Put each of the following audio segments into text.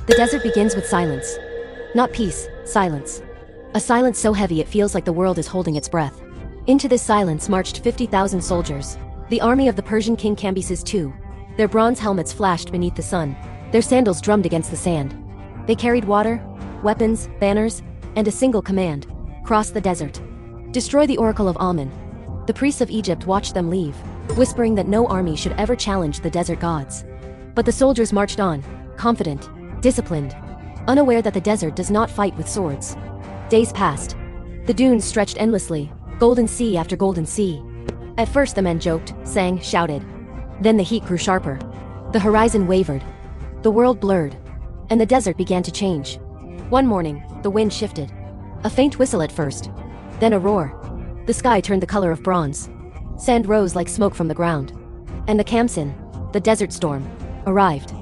The desert begins with silence. Not peace, silence. A silence so heavy it feels like the world is holding its breath. Into this silence marched 50,000 soldiers. The army of the Persian king Cambyses II. Their bronze helmets flashed beneath the sun. Their sandals drummed against the sand. They carried water, weapons, banners, and a single command: cross the desert. Destroy the oracle of Amun. The priests of Egypt watched them leave, whispering that no army should ever challenge the desert gods. But the soldiers marched on, confident, disciplined, unaware that the desert does not fight with swords. Days passed. The dunes stretched endlessly, golden sea after golden sea. At first the men joked, sang, shouted. Then the heat grew sharper. The horizon wavered. The world blurred. And the desert began to change. One morning, the wind shifted. A faint whistle at first. Then a roar. The sky turned the color of bronze. Sand rose like smoke from the ground. And the Khamsin, the desert storm, arrived.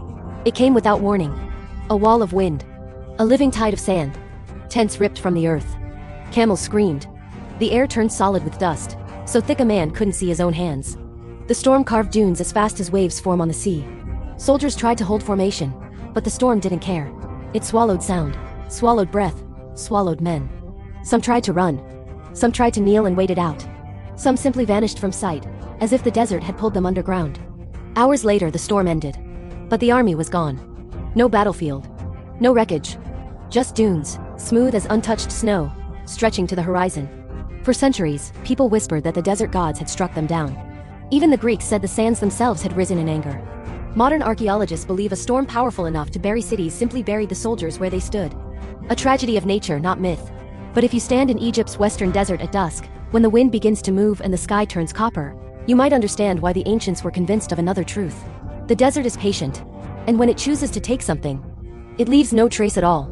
It came without warning. A wall of wind. A living tide of sand. Tents ripped from the earth. Camels screamed. The air turned solid with dust, so thick a man couldn't see his own hands. The storm carved dunes as fast as waves form on the sea. Soldiers tried to hold formation, but the storm didn't care. It swallowed sound, swallowed breath, swallowed men. Some tried to run. Some tried to kneel and wait it out. Some simply vanished from sight, as if the desert had pulled them underground. Hours later the storm ended. But the army was gone. No battlefield. No wreckage. Just dunes, smooth as untouched snow, stretching to the horizon. For centuries, people whispered that the desert gods had struck them down. Even the Greeks said the sands themselves had risen in anger. Modern archaeologists believe a storm powerful enough to bury cities simply buried the soldiers where they stood. A tragedy of nature, not myth. But if you stand in Egypt's western desert at dusk, when the wind begins to move and the sky turns copper, you might understand why the ancients were convinced of another truth. The desert is patient, and when it chooses to take something, it leaves no trace at all.